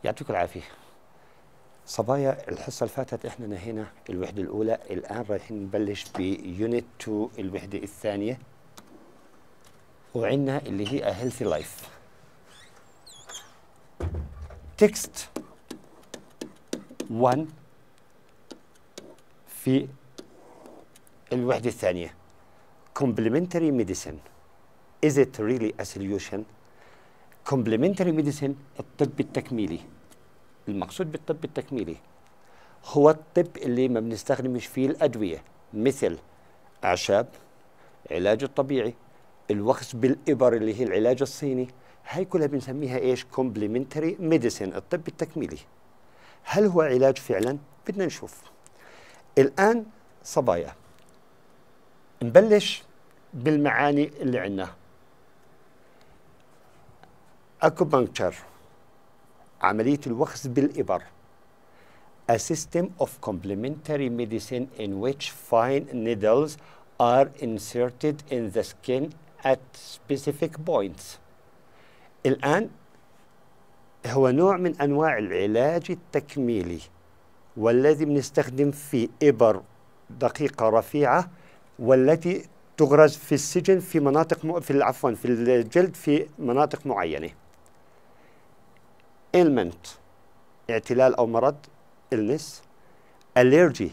يعطيكم العافية. صبايا الحصة اللي فاتت احنا نهينا الوحدة الأولى، الآن رايحين نبلش بيونت 2 الوحدة الثانية، وعندنا اللي هي A Healthy Life. تكست 1 في الوحدة الثانية. Complementary medicine. Is it really a solution? Complementary medicine الطب التكميلي. المقصود بالطب التكميلي هو الطب اللي ما بنستخدمش فيه الأدوية، مثل أعشاب، علاج الطبيعي، الوخز بالإبر اللي هي العلاج الصيني. هاي كلها بنسميها إيش؟ Complementary medicine، الطب التكميلي. هل هو علاج فعلا؟ بدنا نشوف. الآن صبايا نبلش بالمعاني اللي عندنا. Acupuncture، عملية الوخز بالإبر. A system of complementary medicine in which fine needles are inserted in the skin at specific points. الآن هو نوع من أنواع العلاج التكميلي، والذي بنستخدم فيه إبر دقيقة رفيعة، والتي تغرز في السجن في مناطق في الجلد في مناطق معينة. ailment، اعتلال أو مرض، illness. allergy،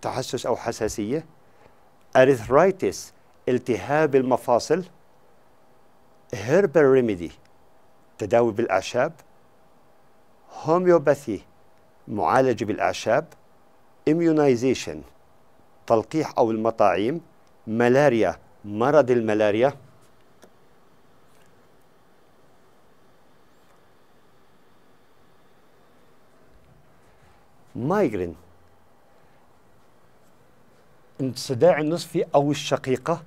تحسس أو حساسية. arthritis، التهاب المفاصل. herbal remedy، تداوي بالأعشاب. homeopathy، معالجة بالأعشاب. immunization، تلقيح أو المطاعيم. ملاريا، مرض الملاريا. مايجرين، الصداع النصفي أو الشقيقة.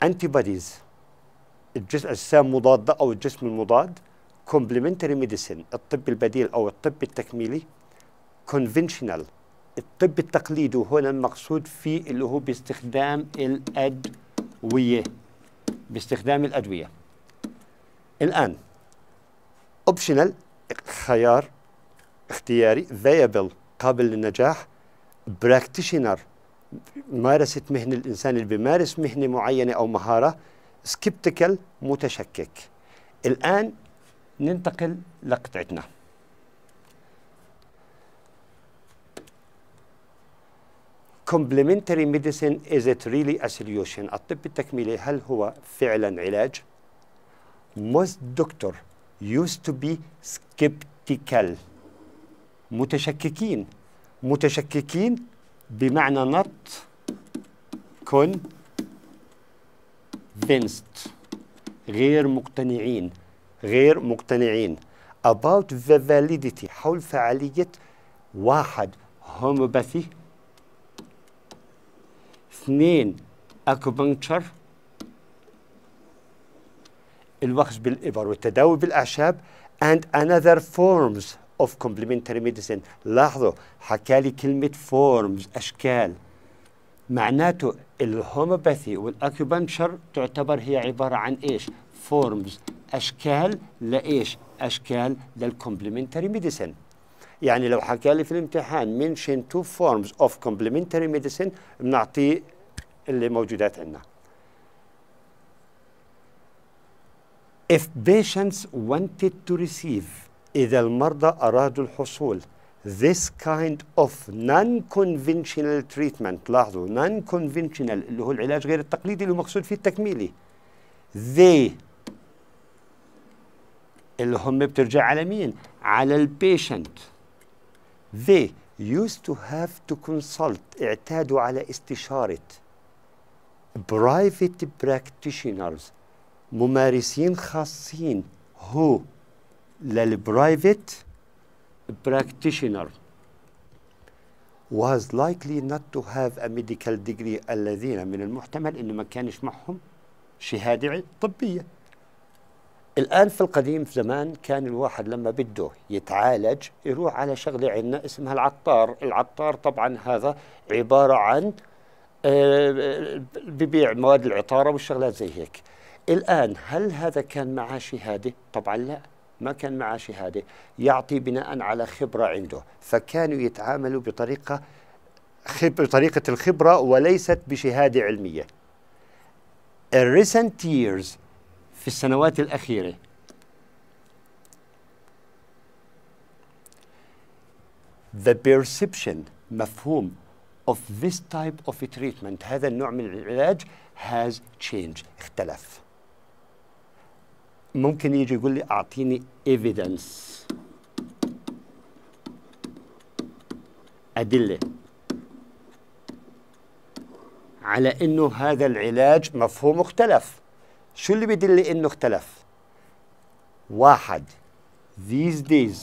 antibodies، الأجسام مضادة أو الجسم المضاد. complementary medicine، الطب البديل أو الطب التكميلي. conventional، الطب التقليدي، وهنا المقصود فيه اللي هو باستخدام الأدوية. الآن optional، خيار اختياري. viable، قابل للنجاح. practitioner، ممارسة مهنة، الإنسان اللي بيمارس مهنة معينة أو مهارة. skeptical، متشكك. الآن ننتقل لقطعتنا. Complementary medicine is it really a solution؟ الطب التكميلي هل هو فعلا علاج؟ Most doctors used to be skeptical، متشككين بمعنى not convinced، غير مقتنعين about the validity، حول فعالية. 1 homeopathy. 2 acupuncture، الوخز بالإبر والتداوي بالأعشاب. and another forms of complementary medicine. لاحظوا حكالي كلمة forms، أشكال. معناته الهوميوباثي والأكيوبنشر تعتبر هي عبارة عن إيش؟ forms، أشكال لإيش؟ أشكال للcomplementary medicine. يعني لو حكالي في الامتحان mention 2 forms of complementary medicine بنعطيه اللي موجودات عندنا. If patients wanted to receive، إذا المرضى أرادوا الحصول this kind of non-conventional treatment. لاحظوا non-conventional اللي هو العلاج غير التقليدي اللي مقصود فيه التكميلي. they اللي هم بترجع على مين؟ على البيشنت. they used to have to consult، اعتادوا على استشارة private practitioners، ممارسين خاصين. هو للبرايفت practitioner was likely not to have a medical degree، الذين من المحتمل إنه ما كانش معهم شهادة طبية. الآن في القديم في زمان كان الواحد لما بده يتعالج يروح على شغلة عندنا اسمها العطار طبعا هذا عبارة عن ببيع مواد العطارة والشغلات زي هيك. الآن هل هذا كان معه شهادة؟ طبعا لا، ما كان معه شهادة، يعطي بناء على خبرة عنده، فكانوا يتعاملوا بطريقة الخبرة وليست بشهادة علمية. in recent years في السنوات الأخيرة the perception مفهوم of this type of treatment هذا النوع من العلاج has changed اختلف. ممكن يجي يقول لي أعطيني evidence أدلة على إنه هذا العلاج مفهوم اختلف. شو اللي بيدل إنه اختلف؟ واحد these days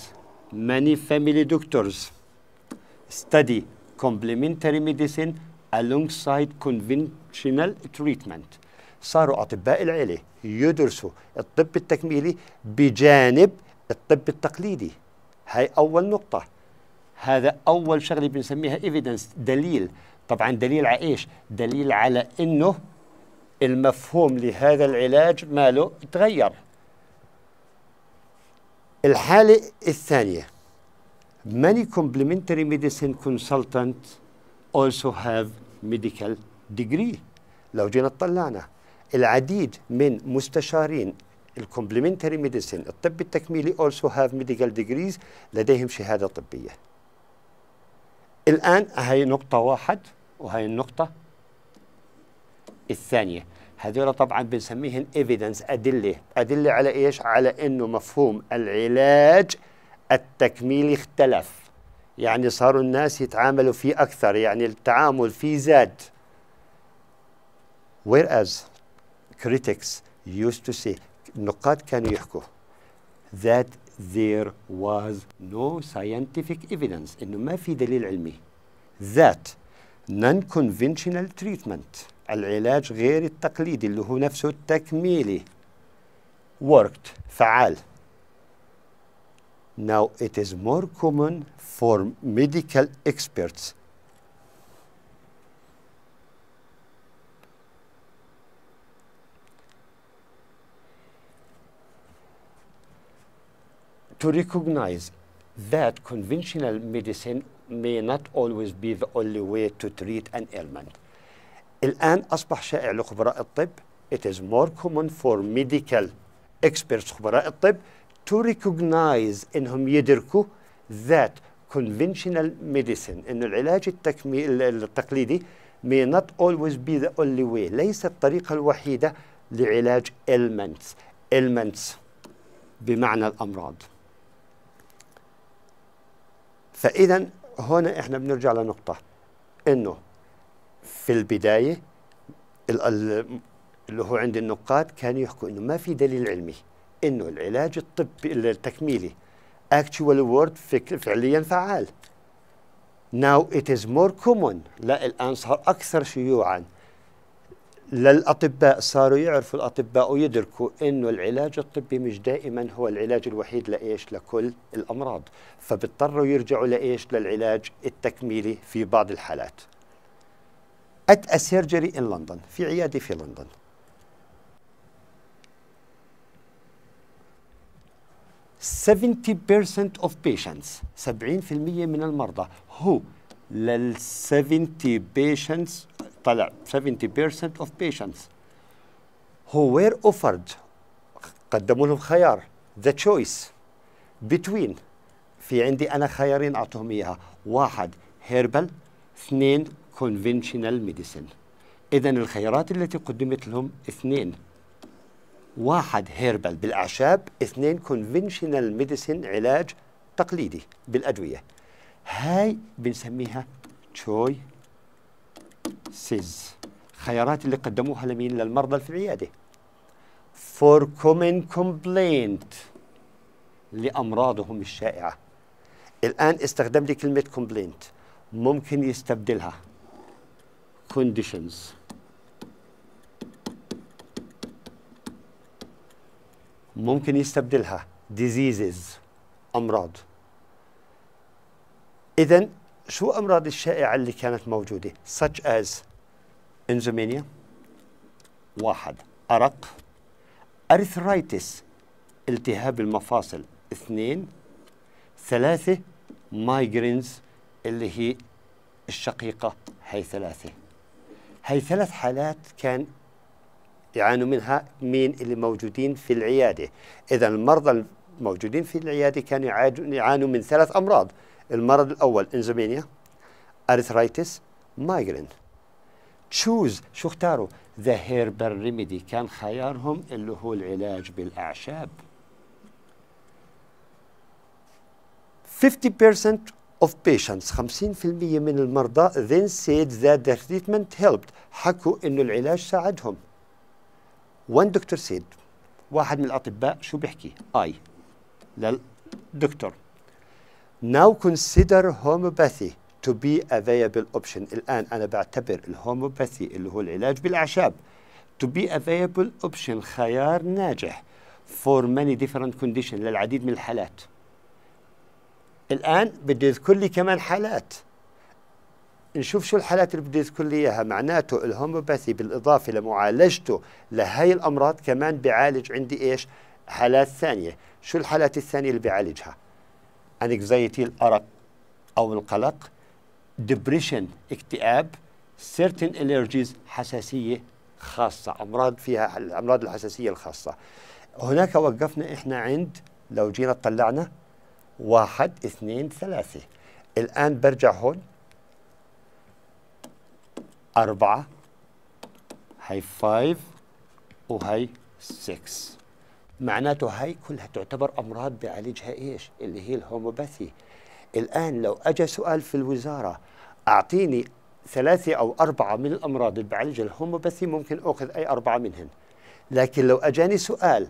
many family doctors study complementary medicine alongside conventional treatment. صاروا أطباء العيلة يدرسوا الطب التكميلي بجانب الطب التقليدي. هاي أول نقطة، هذا أول شغلة بنسميها evidence دليل. طبعا دليل على إيش؟ دليل على إنه المفهوم لهذا العلاج ماله تغير. الحالة الثانية many complementary medicine consultants also have medical degree. لو جينا اطلعنا العديد من مستشارين الكومبلمنتري ميديسين الطب التكميلي also have medical degrees لديهم شهادة طبية. الآن هاي نقطة واحد وهي النقطة الثانية، هذول طبعا بنسميهم evidence أدلة على إيش؟ على إنه مفهوم العلاج التكميلي اختلف، يعني صاروا الناس يتعاملوا فيه أكثر، يعني التعامل فيه زاد. whereas critics used to say النقاد كانوا يحكوا that there was no scientific evidence إنه ما في دليل علمي that non-conventional treatment العلاج غير التقليدي اللي هو نفسه التكميلي worked فعال. Now it is more common for medical experts to recognize that conventional medicine may not always be the only way to treat an ailment. الآن أصبح شائع لخبراء الطب it is more common for medical experts خبراء الطب to recognize إنهم يدركوا that conventional medicine إنه العلاج التقليدي may not always be the only way ليست الطريقة الوحيدة لعلاج ailments بمعنى الأمراض. فإذا هنا إحنا بنرجع لنقطة إنه في البداية اللي هو عند النقاد كانوا يحكوا إنه ما في دليل علمي إنه العلاج الطبي التكميلي actual word فعليا فعال. Now it is more common لا الآن صار أكثر شيوعا للأطباء، صاروا يعرفوا الأطباء ويدركوا إنه العلاج الطبي مش دائما هو العلاج الوحيد لإيش؟ لكل الأمراض، فبيضطروا يرجعوا لإيش؟ للعلاج التكميلي في بعض الحالات. At a surgery in London في عيادة في لندن %70% of patients 70% من المرضى هو لل 70 patients طلع 70% of patients who were offered قدموا لهم خيار the choice between في عندي أنا خيارين أعطوهم إياها، واحد herbal، اثنين conventional medicine. إذن الخيارات التي قدمت لهم اثنين، واحد herbal بالأعشاب، اثنين conventional medicine علاج تقليدي بالأدوية. هاي بنسميها choices خيارات اللي قدموها لمين؟ للمرضى في العيادة for common complaint لأمراضهم الشائعة. الآن استخدم لي كلمة complaint، ممكن يستبدلها conditions، ممكن يستبدلها diseases أمراض. إذن شو أمراض الشائعة اللي كانت موجودة؟ such as insomnia، واحد أرق، arthritis التهاب المفاصل 2. 3 مايجرينز اللي هي الشقيقة، هي 3. هي 3 حالات كان يعانوا منها مين اللي موجودين في العيادة. إذا المرضى الموجودين في العيادة كانوا يعانوا من 3 أمراض. المرض الأول إنزومينيا، أرثرايتس، مايجرين. تشوز شو اختاروا؟ ذا هيربال ريميدي، كان خيارهم اللي هو العلاج بالأعشاب. 50% of patients، 50% من المرضى then said that the treatment helped، حكوا إنه العلاج ساعدهم. one doctor said، واحد من الأطباء شو بيحكي؟ للدكتور now consider homeopathy to be a viable option. الآن أنا بعتبر الهوميوباثي اللي هو العلاج بالأعشاب to be a viable option، خيار ناجح for many different conditions، للعديد من الحالات. الآن بده يذكر لي كمان حالات، نشوف شو الحالات اللي بده يذكر لي إياها. معناته الهوميوباثي بالإضافة لمعالجته لهي الأمراض كمان بيعالج عندي إيش؟ حالات ثانية. شو الحالات الثانية اللي بيعالجها؟ anxiety، الأرق أو القلق، depression، اكتئاب، certain allergies، حساسية خاصة، أمراض فيها الأمراض الحساسية الخاصة. هناك وقفنا إحنا عند، لو جينا طلعنا 1 2 3. الآن برجع هون 4، هي 5 وهي 6. معناته هاي كلها تعتبر أمراض بيعالجها إيش؟ اللي هي الهوميوباثي. الآن لو أجى سؤال في الوزارة أعطيني 3 أو 4 من الأمراض اللي بعالجها الهوميوباثي، ممكن أخذ أي 4 منهن. لكن لو أجاني سؤال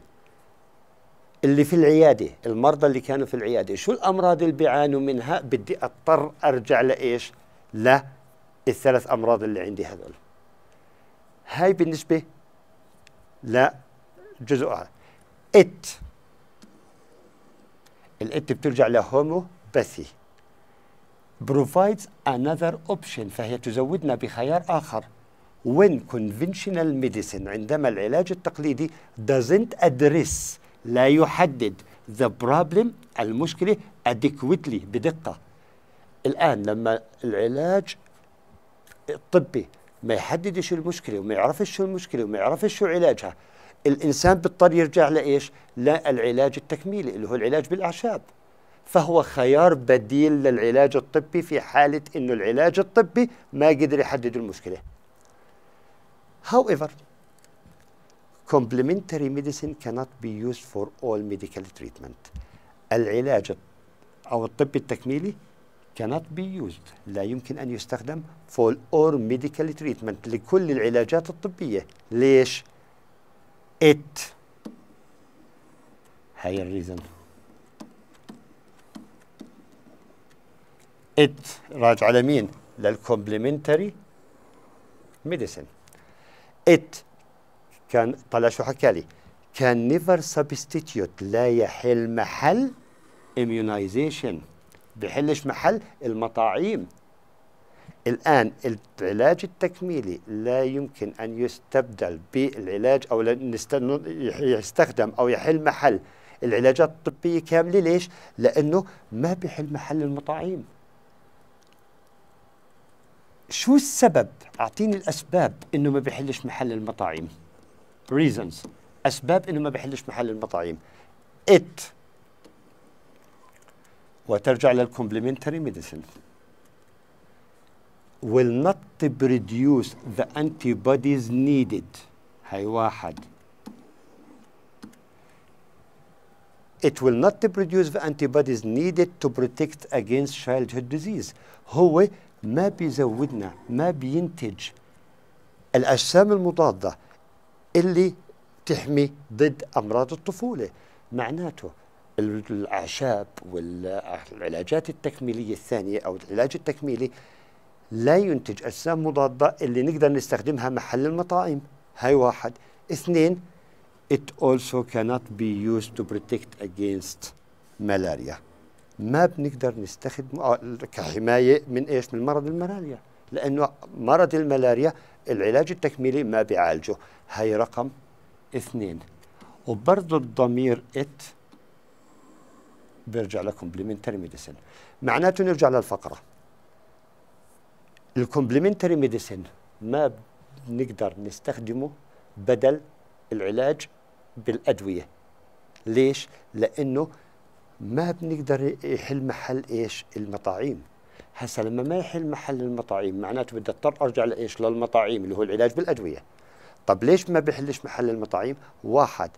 اللي في العيادة، المرضى اللي كانوا في العيادة شو الأمراض اللي بيعانوا منها، بدي أضطر أرجع لإيش؟ ل3 أمراض اللي عندي هذول. هاي بالنسبة لجزء الإت بترجع لهوميوباثي. provides another option، فهي تزودنا بخيار آخر. when conventional medicine، عندما العلاج التقليدي doesn't address، لا يحدد the problem، المشكلة adequately، بدقة. الآن لما العلاج الطبي ما يحددش المشكلة وما يعرفش شو المشكلة وما يعرفش شو علاجها، الإنسان بيضطر يرجع لإيش؟ للعلاج التكميلي اللي هو العلاج بالأعشاب. فهو خيار بديل للعلاج الطبي في حالة إنه العلاج الطبي ما قدر يحدد المشكلة. However، complementary medicine cannot be used for all medical treatment. العلاج أو الطب التكميلي cannot be used، لا يمكن أن يستخدم for all medical treatment، لكل العلاجات الطبية. ليش؟ هاي الريزن. راجع لمين؟ للكومبلمنتري ميديسن. كان طلع شو حكى لي؟ كان نيفر سبستيتيوت، لا يحل محل immunization، بيحلش محل المطاعيم. الآن العلاج التكميلي لا يمكن أن يستبدل بالعلاج أو يستخدم أو يحل محل العلاجات الطبية كاملة. ليش؟ لأنه ما بيحل محل المطاعيم. شو السبب؟ أعطيني الأسباب إنه ما بيحلش محل المطاعيم. reasons، أسباب إنه ما بيحلش محل المطاعيم. وترجع للكومبلمنتري ميديسن. will not produce the antibodies needed، هاي 1. It will not produce the antibodies needed to protect against childhood disease. هو ما بيزودنا، ما بينتج الأجسام المضادة اللي تحمي ضد أمراض الطفولة. معناته الأعشاب والعلاجات التكميلية الثانية أو العلاج التكميلي لا ينتج أجسام مضادة اللي نقدر نستخدمها محل المطاعم. هاي 1. 2، it also cannot be used to protect against malaria، ما بنقدر نستخدمه كحماية من إيش؟ من مرض الملاريا، لأنه مرض الملاريا العلاج التكميلي ما بيعالجه. هاي رقم 2. وبرضه الضمير it بيرجع لكومبلمنتري ميديسن. معناته نرجع للفقرة. الكومبلمنتري ميديسن ما بنقدر نستخدمه بدل العلاج بالأدوية. ليش؟ لأنه ما بنقدر يحل محل ايش؟ المطاعيم. هسا لما ما يحل محل المطاعيم معناته بدي اضطر ارجع لايش؟ للمطاعيم اللي هو العلاج بالادويه. طب ليش ما بيحلش محل المطاعيم؟ واحد،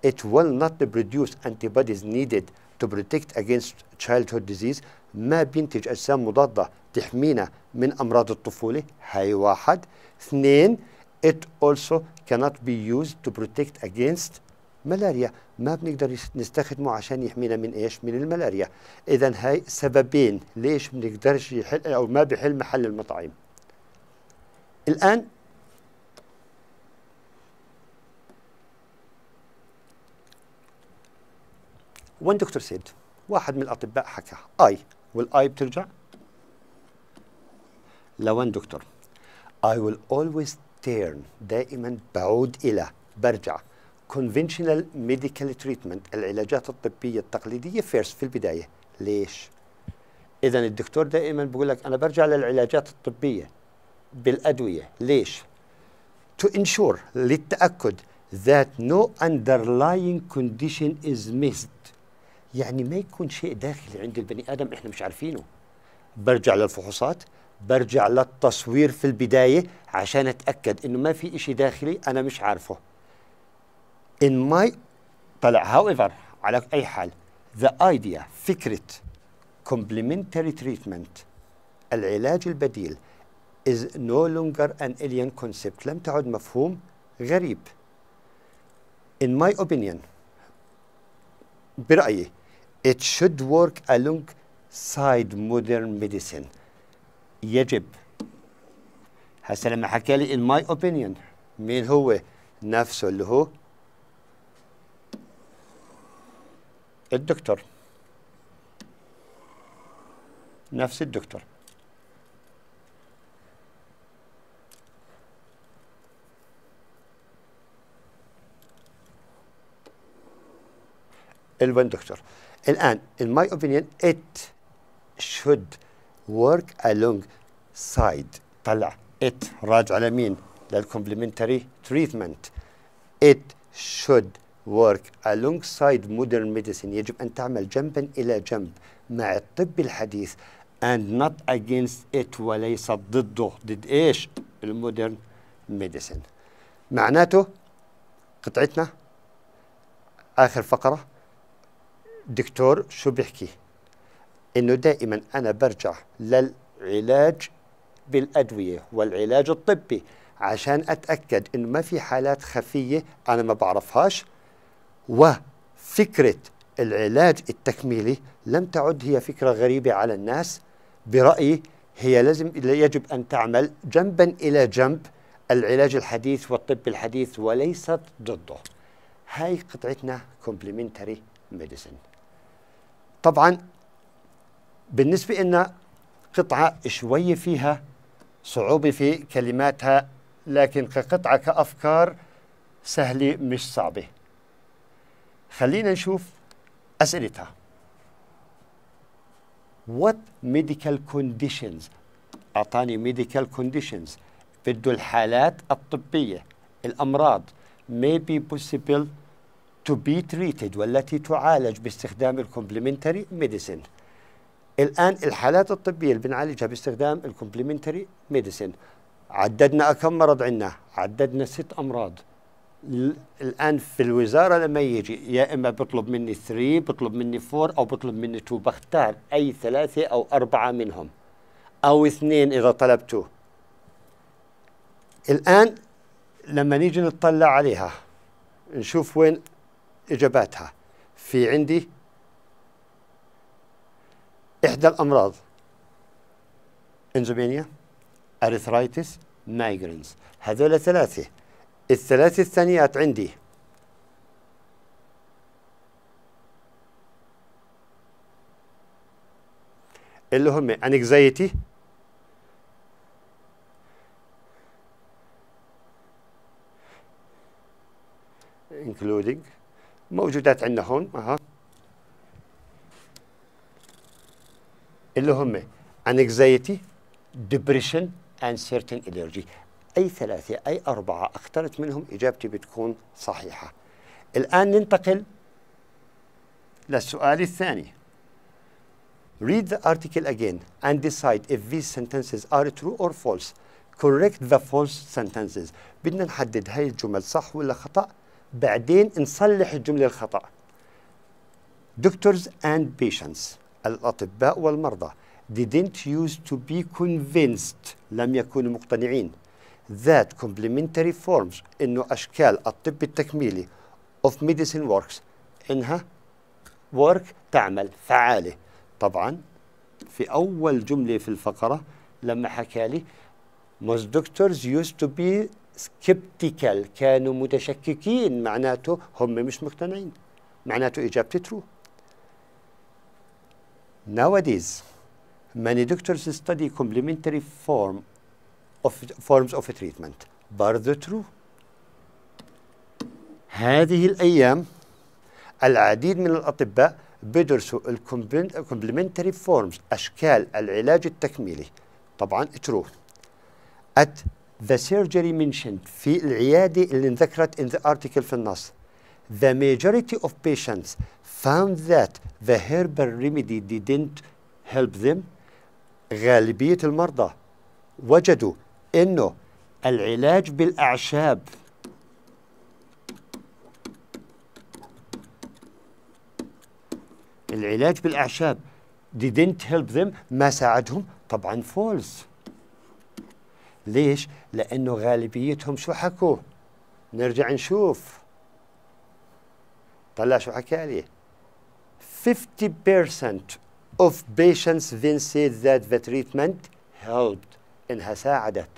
it will not produce antibodies needed to protect against childhood disease، ما بينتج اجسام مضاده تحمينا من امراض الطفوله، هاي واحد. اثنين، it also cannot be used to protect against ملاريا، ما بنقدر نستخدمه عشان يحمينا من ايش؟ من الملاريا. اذا هاي سببين ليش بنقدرش يحل او ما بيحل محل المطاعيم. الان وين دكتور سيد، واحد من الاطباء حكى اي، والاي بترجع لوين دكتور؟ I will always turn، دائما بعود الى، برجع conventional medical treatment، العلاجات الطبية التقليدية first، في البداية. ليش؟ إذا الدكتور دائما بقول لك أنا برجع للعلاجات الطبية بالأدوية. ليش؟ to ensure، للتأكد that no underlying condition is missed، يعني ما يكون شيء داخلي عند البني آدم إحنا مش عارفينه. برجع للفحوصات، برجع للتصوير في البداية عشان أتأكد إنه ما في إشي داخلي أنا مش عارفه. in my طلع however، على أي حال the idea، فكرة complementary treatment، العلاج البديل is no longer an alien concept، لم تعد مفهوم غريب. in my opinion، برأيي it should work alongside modern medicine، يجب. هسه لما حكى لي in my opinion، مين هو؟ نفسه اللي هو الدكتور، نفس الدكتور. الوين دكتور؟ الآن in my opinion it should work alongside، طلع it راجع على مين؟ للcomplementary treatment. it should work alongside modern medicine، يجب أن تعمل جنبا إلى جنب مع الطب الحديث and not against it، وليس ضده. ضد إيش؟ المودرن ميديسن. معناته قطعتنا آخر فقرة، دكتور شو بيحكي؟ إنه دائما أنا برجع للعلاج بالأدوية والعلاج الطبي عشان أتأكد إنه ما في حالات خفية أنا ما بعرفهاش. وفكرة العلاج التكميلي لم تعد هي فكرة غريبة على الناس. برأيي هي يجب أن تعمل جنبا إلى جنب العلاج الحديث والطب الحديث وليست ضده. هاي قطعتنا complementary medicine. طبعا بالنسبة لنا قطعة شوية فيها صعوبة في كلماتها، لكن كقطعة كأفكار سهلة مش صعبة. خلينا نشوف أسئلتها. What medical conditions، أعطاني medical conditions، بده الحالات الطبية، الأمراض may be possible to be treated، والتي تعالج باستخدام الكومبلمنتري ميديسين. الآن الحالات الطبية اللي بنعالجها باستخدام الكومبلمنتري ميديسين، عددنا كم مرض عندنا؟ عددنا 6 أمراض. الآن في الوزارة لما يجي يا إما بطلب مني 3، بطلب مني 4، أو بطلب مني 2، بختار أي 3 أو 4 منهم، أو 2 إذا طلبته. الآن لما نيجي نطلع عليها نشوف وين إجاباتها. في عندي إحدى الأمراض إنزومينيا، أريثرايتس، مايجرينز، هذول 3. ال3 الثانيات عندي اللي هم anxiety، including موجودات عندنا هون اللي هم anxiety, depression and certain allergy. أي ثلاثة أي أربعة اخترت منهم إجابتي بتكون صحيحة. الآن ننتقل للسؤال الثاني. Read the article again and decide if these sentences are true or false. Correct the false sentences. بدنا نحدد هاي الجمل صح ولا خطأ، بعدين نصلح الجملة الخطأ. Doctors and patients. الأطباء والمرضى didn't used to be convinced. لم يكونوا مقتنعين that complementary forms إنه أشكال الطب التكميلي of medicine works إنها work تعمل فعالة. طبعا في أول جملة في الفقرة لما حكى لي most doctors used to be skeptical كانوا متشككين، معناته هم مش مقتنعين، معناته إجابتي true. Nowadays many doctors study complementary forms of treatment. برضه true. هذه الأيام العديد من الأطباء بدرسوا complementary forms أشكال العلاج التكميلي. طبعا true. At the surgery mentioned في العيادة اللي انذكرت in the article في النص the majority of patients found that the herbal remedy didn't help them. غالبية المرضى وجدوا إنه العلاج بالأعشاب didn't help them ما ساعدهم. طبعا false. ليش؟ لأنه غالبيتهم شو حكوا؟ نرجع نشوف. طلع شو حكى لي. 50% of patients then said that the treatment helped. إنها ساعدت.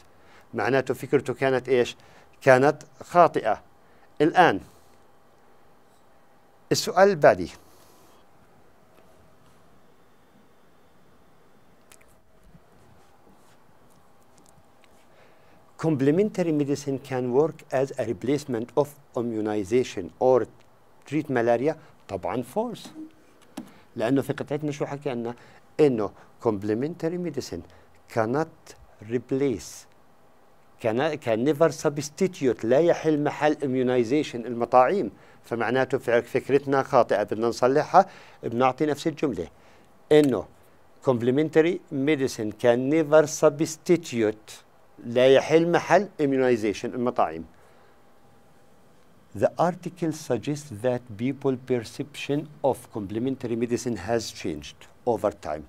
معناته فكرته كانت إيش؟ كانت خاطئة. الآن السؤال البعدي. Complementary medicine can work as a replacement of immunization or treat malaria. طبعا false. لأنه في قطعتنا شو حكى لنا؟ إنه complementary medicine cannot replace can never substitute لا يحل محل immunization المطاعيم. فمعناته فكرتنا خاطئة، بدنا نصلحها، بنعطي نفس الجملة إنه complementary medicine can never substitute لا يحل محل immunization المطاعيم. The article suggests that people's perception of complementary medicine has changed over time.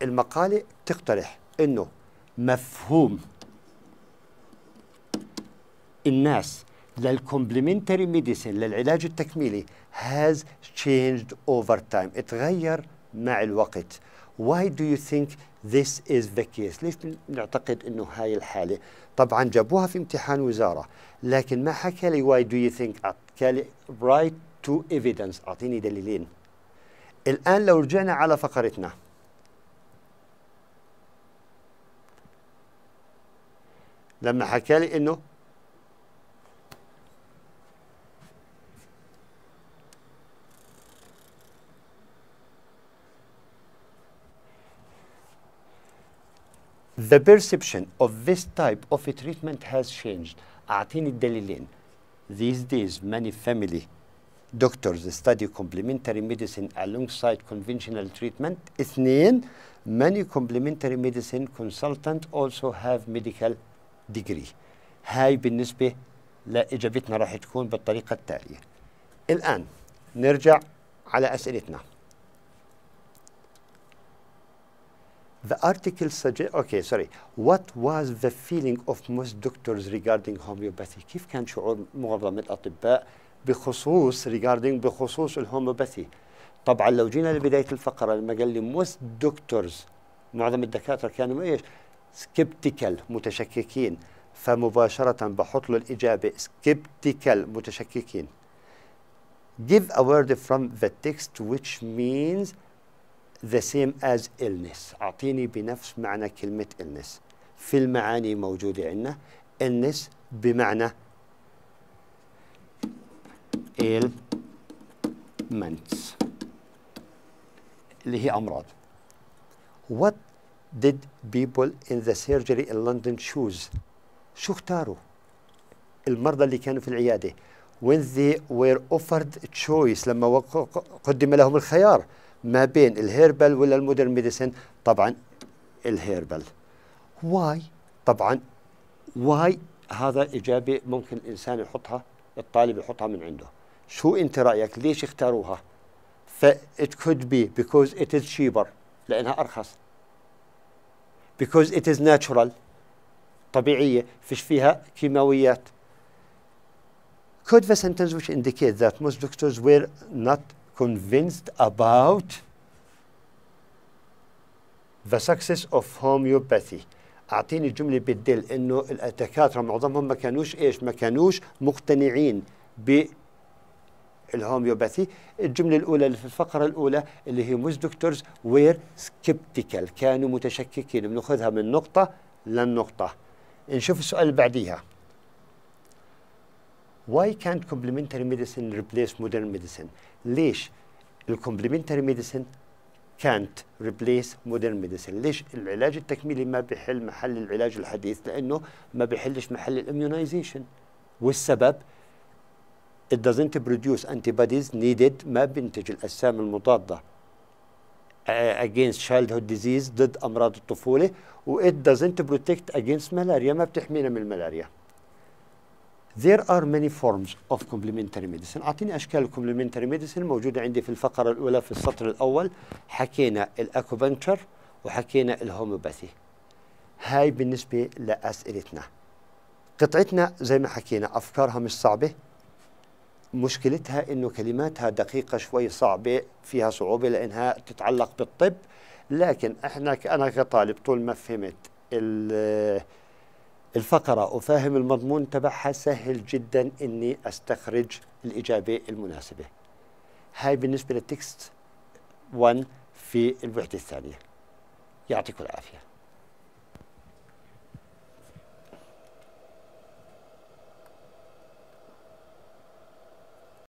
المقالة تقترح إنه مفهوم الناس للcomplementary medicine للعلاج التكميلي has changed over time. اتغير مع الوقت. Why do you think this is the case؟ ليش بنعتقد إنه هاي الحالة؟ طبعا جابوها في امتحان وزارة، لكن ما حكى لي why do you think، حكى لي right to evidence، أعطيني دليلين. الآن لو رجعنا على فقرتنا، لما حكى لي إنه the perception of this type of a treatment has changed. أعطيني الدليلين. These days many family doctors study complementary medicine alongside conventional treatment. اثنين many complementary medicine consultants also have medical degree. هاي بالنسبة لإجابتنا راح تكون بالطريقة التالية. الآن نرجع على أسئلتنا. The article suggests, okay, sorry. What was the feeling of most doctors regarding homeopathy؟ كيف كان شعور معظم الأطباء بخصوص الهوميوباثي؟ طبعا لو جينا لبداية الفقرة لما قال لي most doctors، معظم الدكاترة كانوا ايش؟ skeptical متشككين، فمباشرة بحط له الإجابة skeptical متشككين. Give a word from the text which means the same as illness. أعطيني بنفس معنى كلمة illness. في المعاني موجودة عندنا illness بمعنى ailments اللي هي أمراض. What did people in the surgery in London choose؟ شو اختاروا المرضى اللي كانوا في العيادة when they were offered choice، لما قدم لهم الخيار ما بين الهيربال ولا المودرن ميديسن؟ طبعا الهيربال. why؟ طبعا why هذا إجابة ممكن الإنسان يحطها، الطالب يحطها من عنده. شو أنت رأيك ليش اختاروها؟ ف it could be because it is cheaper لأنها أرخص، because it is natural طبيعية فيش فيها كيماويات. Could the sentence which indicates that most doctors were not convinced about the success of homeopathy؟ أعطيني جملة بتدل إنه الدكاترة معظمهم ما كانوش إيش؟ ما كانوش مقتنعين بالهوميوباثي. الجملة الأولى اللي في الفقرة الأولى اللي هي most doctors were skeptical، كانوا متشككين. بناخذها من نقطة للنقطة. نشوف السؤال اللي بعديها. Why can't complementary medicine replace modern medicine؟ ليش الcomplementary medicine can't replace modern medicine؟ ليش العلاج التكميلي ما بيحل محل العلاج الحديث؟ لأنه ما بيحلش محل الاميونيزيشن. والسبب it doesn't produce antibodies needed، ما بينتج الأجسام المضادة against childhood disease، ضد أمراض الطفولة. و it doesn't protect against malaria، ما بتحمينا من الملاريا. There are many forms of complementary medicine. أعطيني أشكال الكومبلمنتري ميديسن موجودة عندي في الفقرة الأولى في السطر الأول. حكينا الأكوبنكتشر وحكينا الهوميوباثي. هاي بالنسبة لأسئلتنا. قطعتنا زي ما حكينا أفكارها مش صعبة، مشكلتها إنه كلماتها دقيقة شوي، صعبة، فيها صعوبة لأنها تتعلق بالطب. لكن أنا كطالب طول ما فهمت الفقرة وفاهم المضمون تبعها سهل جدا إني أستخرج الإجابة المناسبة. هاي بالنسبة للتكست 1 في الوحدة الثانية. يعطيكم العافية.